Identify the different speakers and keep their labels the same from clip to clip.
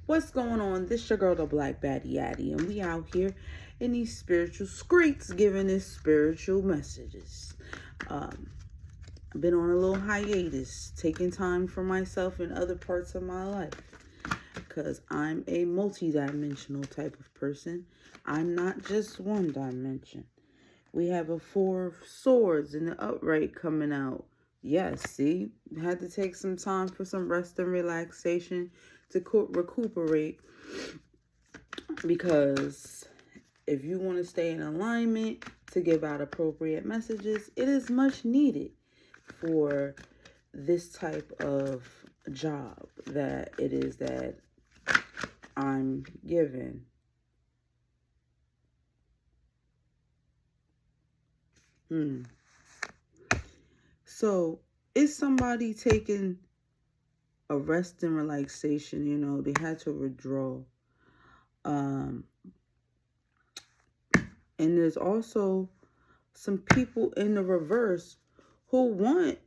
Speaker 1: What's going on? This your girl, the Black Baddie Addy, and we out here in these spiritual streets giving us spiritual messages. I've been on a little hiatus, taking time for myself in other parts of my life because I'm a multi-dimensional type of person. I'm not just one dimension. We have a Four of Swords in the upright coming out. Yes, see? Had to take some time for some rest and relaxation to recuperate, because if you want to stay in alignment to give out appropriate messages, it is much needed for this type of job that it is that I'm given. So, is somebody taking a rest and relaxation? They had to withdraw. And there's also some people in the reverse who want,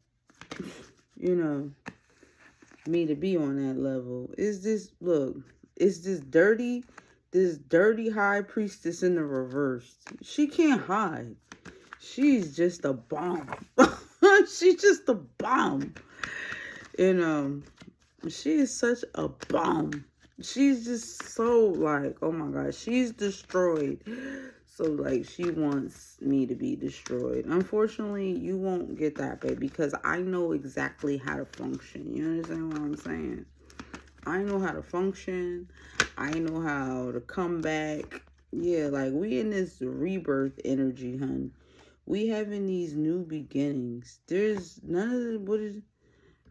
Speaker 1: me to be on that level. Is this dirty high priestess in the reverse? She can't hide. She's just a bomb. She's just a bomb. She is such a bomb. She's just so like, oh my God, she's destroyed. So like, she wants me to be destroyed. Unfortunately, you won't get that, babe, because I know exactly how to function. You understand what I'm saying? I know how to function. I know how to come back. Yeah, like, we in this rebirth energy, hun. We having these new beginnings. There's none of the,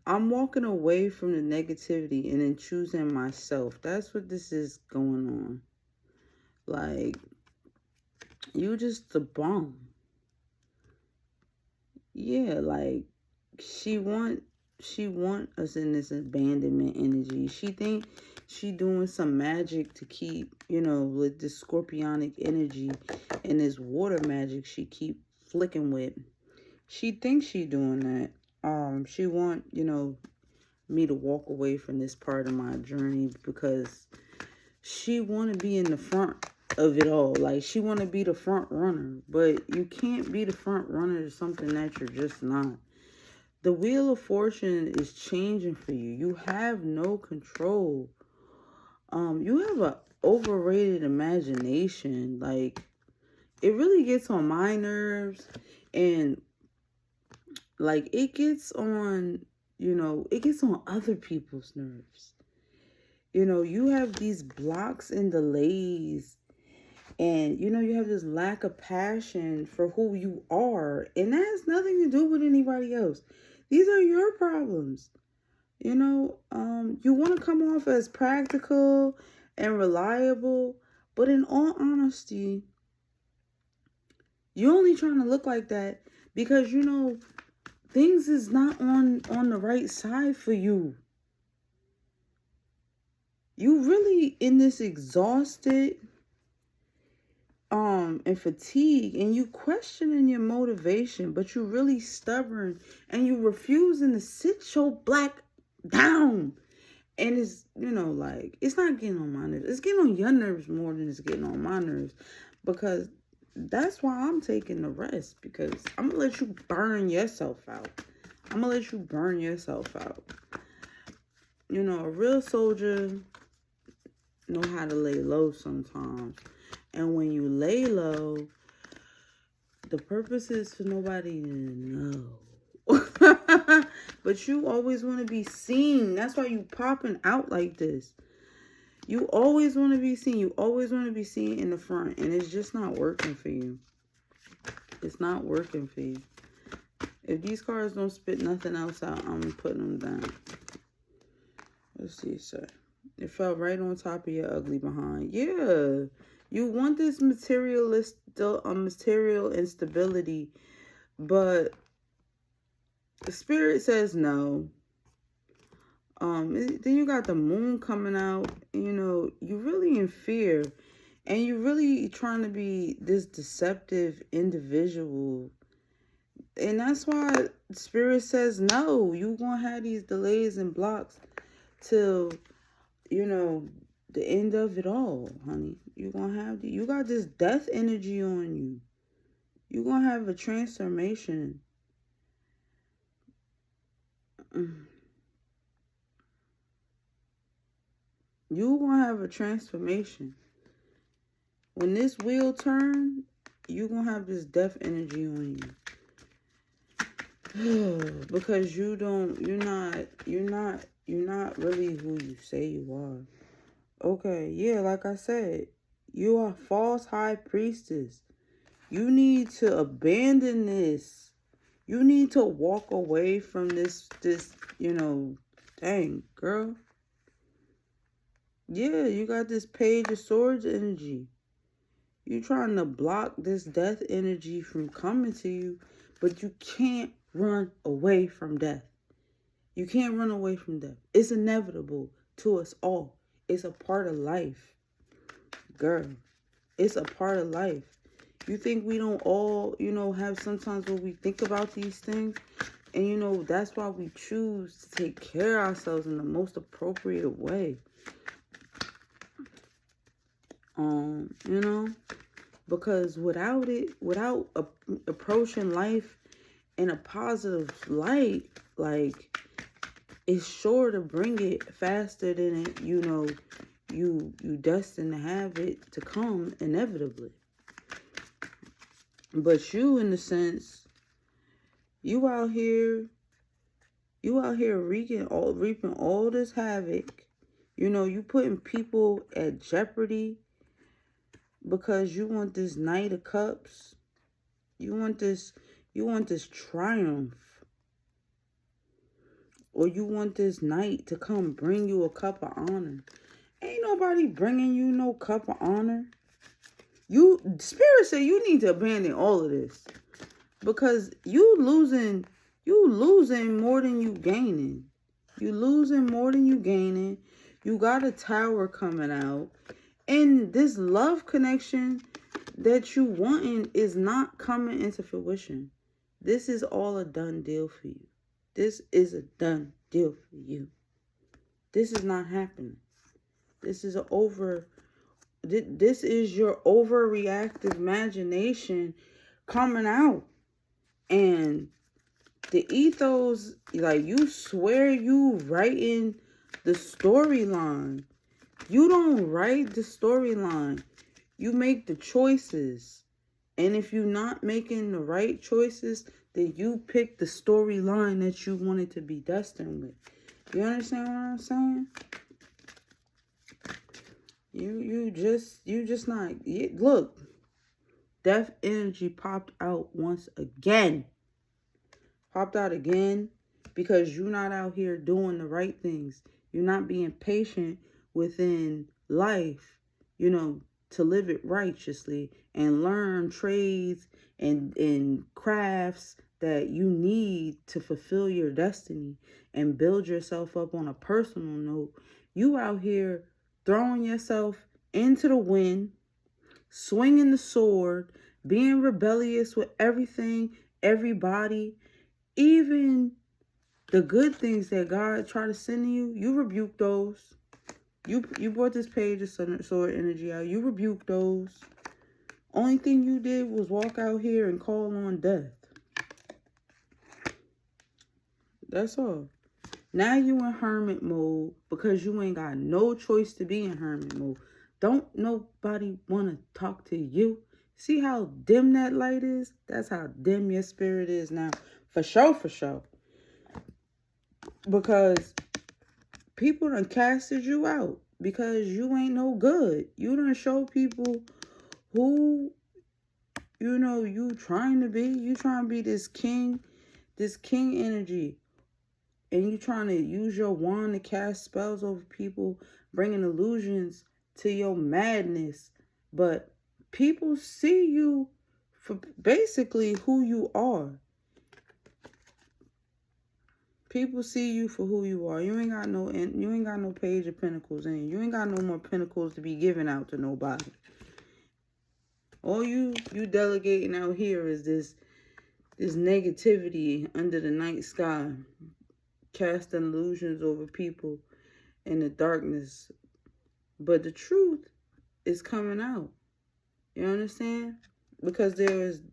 Speaker 1: I'm walking away from the negativity and then choosing myself. That's what this is going on. Like, you just the bomb. Yeah, like, she want us in this abandonment energy. She think she doing some magic to keep, with this scorpionic energy and this water magic she keep flicking with. She thinks she doing that. She want, me to walk away from this part of my journey because she want to be in the front of it all. Like, she want to be the front runner, but you can't be the front runner to something that you're just not. The wheel of fortune is changing for you. You have no control. You have an overrated imagination. Like, it really gets on my nerves, and like, it gets on, it gets on other people's nerves. You have these blocks and delays, and you have this lack of passion for who you are, and that has nothing to do with anybody else. These are your problems. You want to come off as practical and reliable, but in all honesty, you're only trying to look like that because things is not on the right side for you. You really in this exhausted and fatigued, and you questioning your motivation, but you really stubborn and you refusing to sit your black down. And it's, like, it's not getting on my nerves. It's getting on your nerves more than it's getting on my nerves, because that's why I'm taking the rest, because I'm gonna let you burn yourself out. I'm gonna let you burn yourself out. A real soldier know how to lay low sometimes. And when you lay low, the purpose is for nobody to know. But you always want to be seen. That's why you popping out like this. You always want to be seen. You always want to be seen in the front. And it's just not working for you. It's not working for you. If these cards don't spit nothing else out, I'm putting them down. Let's see, sir. It fell right on top of your ugly behind. Yeah. You want this material instability, but the spirit says no. Then you got the moon coming out. You really in fear, and you really trying to be this deceptive individual, and that's why spirit says no. You gonna have these delays and blocks till the end of it all, honey. You gonna have you got this death energy on you. You gonna have a transformation. You gonna have a transformation. When this wheel turn, you gonna have this death energy on you. Because you're not really who you say you are. Okay, yeah, like I said, you are false high priestess. You need to abandon this. You need to walk away from this, dang, girl. Yeah, you got this Page of Swords energy. You trying to block this death energy from coming to you, but you can't run away from death. You can't run away from death. It's inevitable to us all. It's a part of life. Girl, it's a part of life. You think we don't all, have sometimes when we think about these things, and that's why we choose to take care of ourselves in the most appropriate way. Because without approaching life in a positive light, like, it's sure to bring it faster than it, you destined to have it to come inevitably. But you, in a sense, you out here reaping all this havoc. You putting people at jeopardy because you want this Knight of Cups. You want this triumph. Or you want this knight to come bring you a cup of honor. Ain't nobody bringing you no cup of honor. Spirit say you need to abandon all of this. Because you losing more than you gaining. You losing more than you gaining. You got a tower coming out. And this love connection that you wanting is not coming into fruition. This is all a done deal for you. This is a done deal for you. This is not happening. This is your overreactive imagination coming out. And the ethos, like, you swear you writing the storyline. You don't write the storyline. You make the choices. And if you're not making the right choices, then you pick the storyline that you wanted to be destined with. You understand what I'm saying? You just not. Look, death energy popped out once again. Popped out again because you're not out here doing the right things. You're not being patient within life, to live it righteously and learn trades and crafts that you need to fulfill your destiny and build yourself up on a personal note. You out here throwing yourself into the wind, swinging the sword, being rebellious with everything, everybody, even the good things that God tried to send to you. You rebuke those. You brought this Page of Sword energy out. You rebuked those. Only thing you did was walk out here and call on death. That's all. Now you in hermit mode because you ain't got no choice to be in hermit mode. Don't nobody want to talk to you. See how dim that light is? That's how dim your spirit is now. For sure. Because people done casted you out because you ain't no good. You done show people who, you trying to be. You trying to be this king energy. And you trying to use your wand to cast spells over people, bringing illusions to your madness. But people see you for basically who you are. People see you for who you are. You ain't got no Page of Pentacles in you. You ain't got no more pentacles to be given out to nobody. All you delegating out here is this negativity under the night sky, casting illusions over people in the darkness. But the truth is coming out. You understand? Because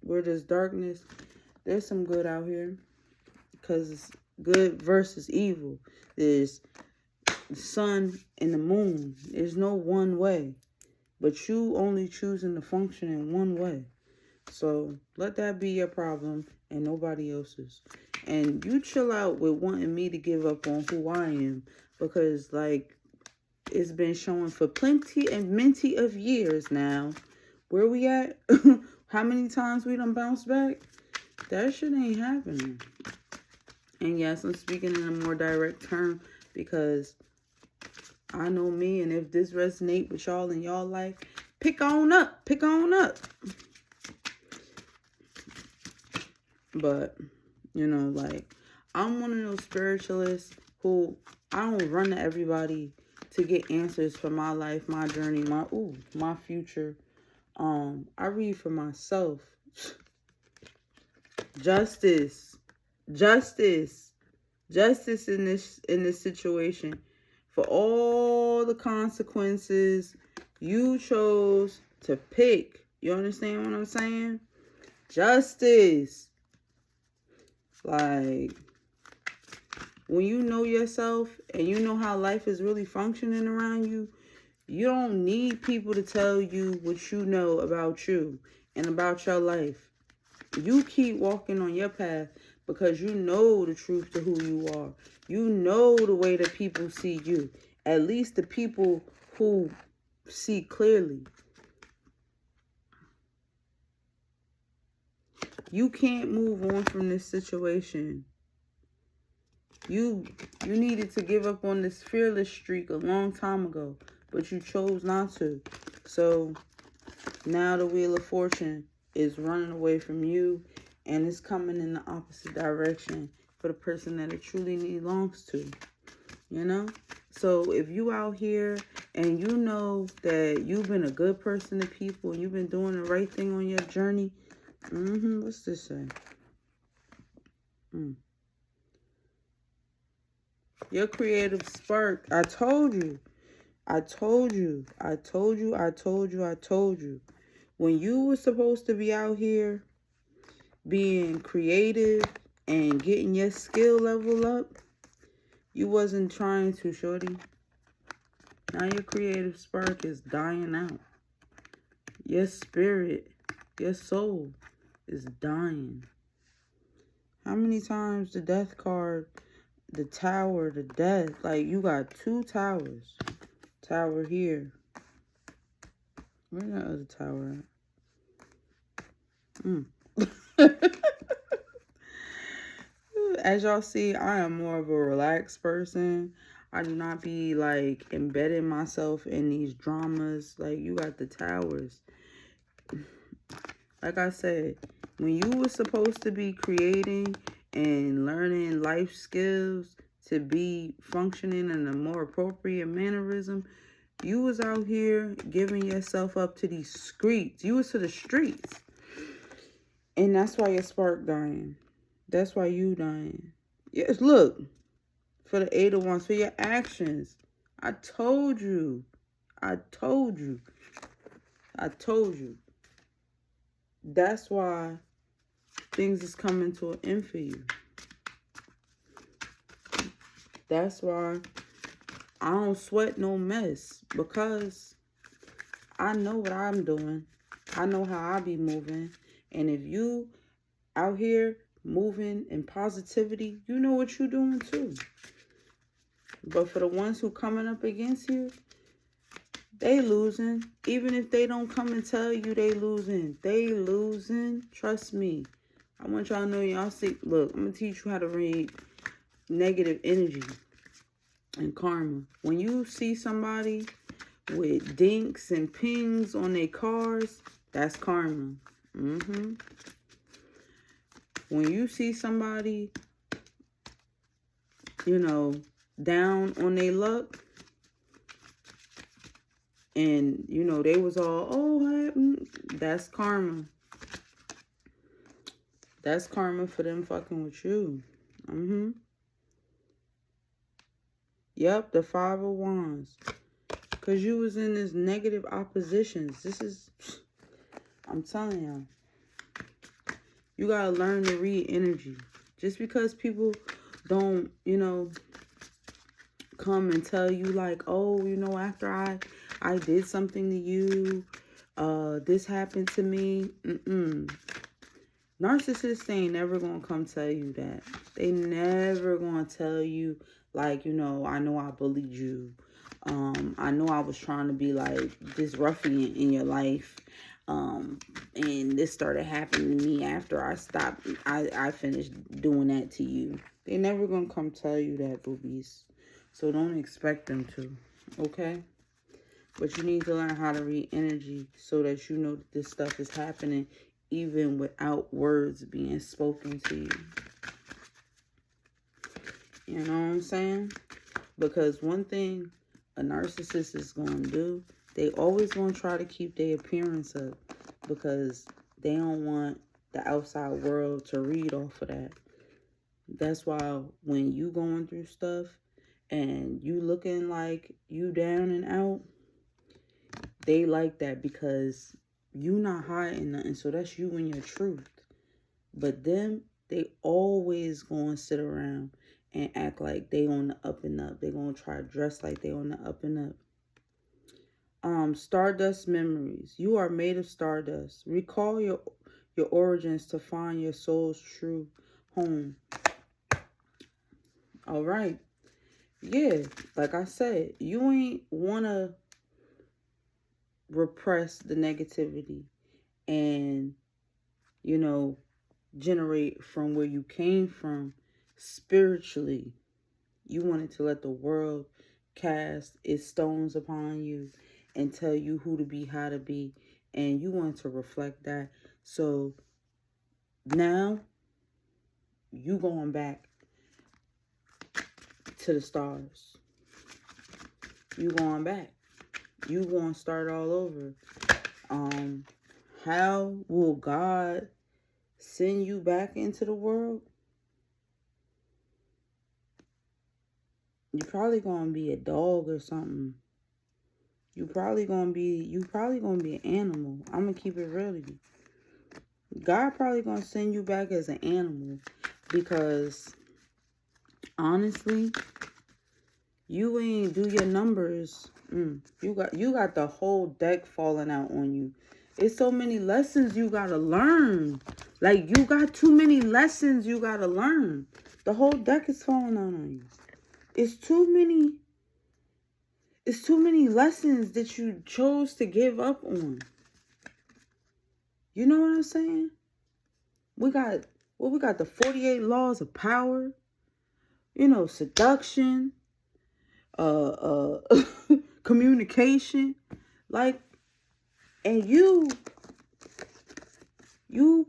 Speaker 1: where there's darkness, there's some good out here. Because it's good versus evil. There's the sun and the moon. There's no one way. But you only choosing to function in one way. So let that be your problem and nobody else's. And you chill out with wanting me to give up on who I am. Because, like, it's been showing for plenty and minty of years now. Where we at? How many times we done bounced back? That shit ain't happening. And yes, I'm speaking in a more direct term because I know me, and if this resonate with y'all in y'all life, pick on up. Pick on up. But, you know, like, I'm one of those spiritualists who I don't run to everybody to get answers for my life, my journey, my future. I read for myself. Justice in this situation. For all the consequences you chose to pick. You understand what I'm saying? Justice. Like, when you know yourself and you know how life is really functioning around you, you don't need people to tell you what you know about you and about your life. You keep walking on your path because you know the truth to who you are. You know the way that people see you. At least the people who see clearly. You can't move on from this situation. You needed to give up on this fearless streak a long time ago, but you chose not to. So now the Wheel of Fortune is running away from you, and it's coming in the opposite direction for the person that it truly belongs to. You know? So if you out here and you know that you've been a good person to people and you've been doing the right thing on your journey, what's this say? Your creative spark. I told you. When you were supposed to be out here being creative and getting your skill level up, you wasn't trying to, shorty. Now your creative spark is dying out. Your spirit, your soul is dying. How many times the death card, the tower, the death, like you got 2 towers. Tower here. Where's that other tower at? As y'all see, I am more of a relaxed person. I do not be like embedding myself in these dramas. Like, you got the towers. Like I said, when you were supposed to be creating and learning life skills to be functioning in a more appropriate mannerism, you was out here giving yourself up to these streets. You was to the streets. And that's why your spark dying. That's why you dying. Yes, look. For the 8 of Wands, for your actions. I told you. That's why things is coming to an end for you. That's why I don't sweat no mess. Because I know what I'm doing. I know how I be moving. And if you out here moving in positivity, you know what you're doing too. But for the ones who coming up against you, they losing. Even if they don't come and tell you they losing. They losing. Trust me. I want y'all to know, y'all see. Look, I'm going to teach you how to read negative energy and karma. When you see somebody with dinks and pings on their cars, that's karma. When you see somebody, you know, down on their luck, and, you know, they was all, that's karma. That's karma for them fucking with you. Yep, the 5 of Wands. Because you was in this negative oppositions. This is, I'm telling y'all. You got to learn to read energy. Just because people don't, you know, come and tell you like, oh, you know, after I did something to you, this happened to me. Narcissists ain't never gonna come tell you that. They never gonna tell you like, you know I bullied you. I know I was trying to be like this ruffian in your life. And this started happening to me after I stopped. I finished doing that to you. They never gonna come tell you that, boobies. So don't expect them to. Okay? But you need to learn how to read energy so that you know that this stuff is happening even without words being spoken to you. You know what I'm saying? Because one thing a narcissist is going to do, they always going to try to keep their appearance up because they don't want the outside world to read off of that. That's why when you going through stuff and you looking like you down and out, they like that because you not hiding nothing. So that's you and your truth. But them, they always going to sit around and act like they on the up and up. They going to try to dress like they on the up and up. Stardust memories. You are made of stardust. Recall your origins to find your soul's true home. All right. Yeah, like I said, you ain't want to repress the negativity and, you know, generate from where you came from spiritually. You wanted to let the world cast its stones upon you and tell you who to be, how to be, and you want to reflect that. So now you going back to the stars. You going back. You going to start all over. How will God send you back into the world? You're probably gonna be a dog or something. You probably gonna be an animal. I'm gonna keep it real to you. God probably gonna send you back as an animal because honestly, you ain't do your numbers. You got the whole deck falling out on you. It's so many lessons you gotta learn. Like you got too many lessons you gotta learn. The whole deck is falling out on you. It's too many lessons that you chose to give up on. You know what I'm saying? We got the 48 laws of power. You know, seduction, communication, like, and you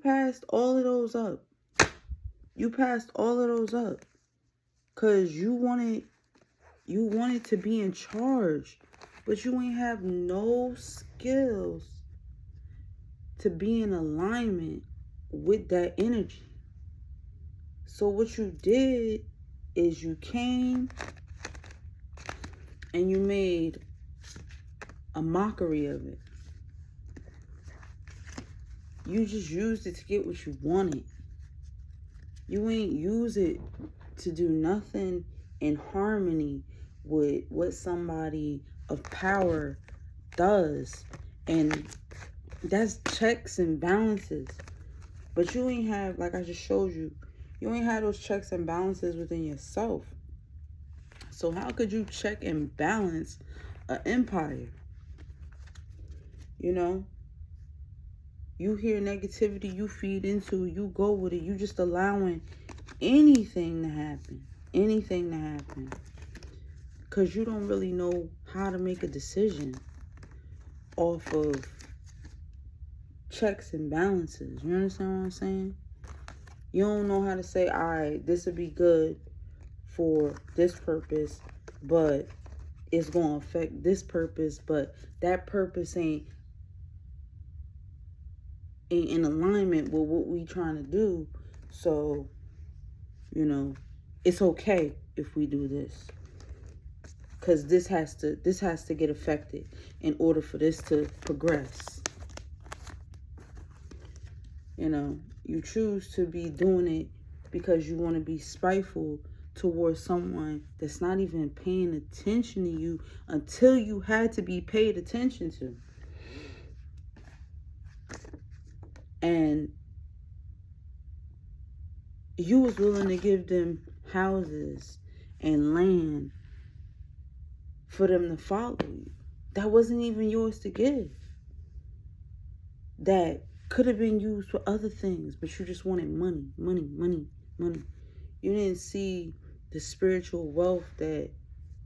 Speaker 1: passed all of those up. You passed all of those up. Cause you wanted to be in charge, but you ain't have no skills to be in alignment with that energy. So what you did is you came and you made a mockery of it. You just used it to get what you wanted. You ain't use it to do nothing in harmony with what somebody of power does. And that's checks and balances. But you ain't have, like I just showed you, you ain't have those checks and balances within yourself. So how could you check and balance an empire? You know? You hear negativity, you feed into, you go with it. You just allowing anything to happen. Anything to happen. Because you don't really know how to make a decision off of checks and balances. You understand what I'm saying? You don't know how to say, all right, this would be good for this purpose, but it's going to affect this purpose, but that purpose ain't in alignment with what we trying to do. So, you know, it's okay if we do this. because this has to get affected in order for this to progress. You know, you choose to be doing it because you want to be spiteful towards someone that's not even paying attention to you until you had to be paid attention to. And you was willing to give them houses and land for them to follow you. That wasn't even yours to give. That could have been used for other things, but you just wanted money, money, money, money. You didn't see the spiritual wealth that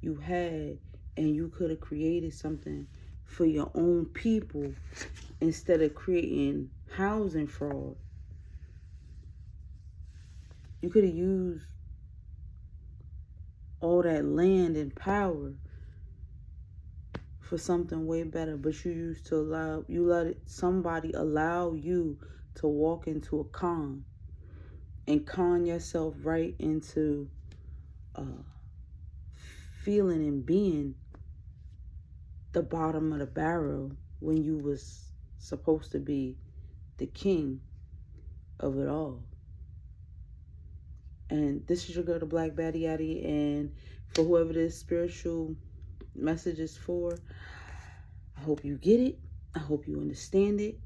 Speaker 1: you had, and you could have created something for your own people instead of creating housing fraud. You could have used all that land and power for something way better, but you let somebody allow you to walk into a con and con yourself right into feeling and being the bottom of the barrel when you was supposed to be the king of it all. And this is your girl, the Black Baddie Addy, and for whoever this spiritual message is for, I hope you get it, I hope you understand it,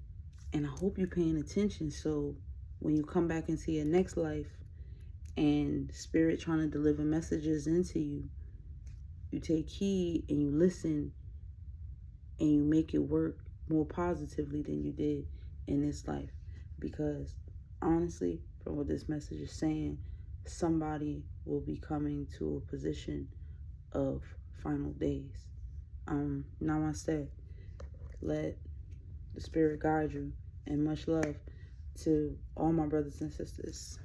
Speaker 1: and I hope you're paying attention, so when you come back into your next life and spirit trying to deliver messages into you, you take heed and you listen and you make it work more positively than you did in this life. Because honestly, from what this message is saying, somebody will be coming to a position of final days. Namaste. Let the spirit guide you, and much love to all my brothers and sisters.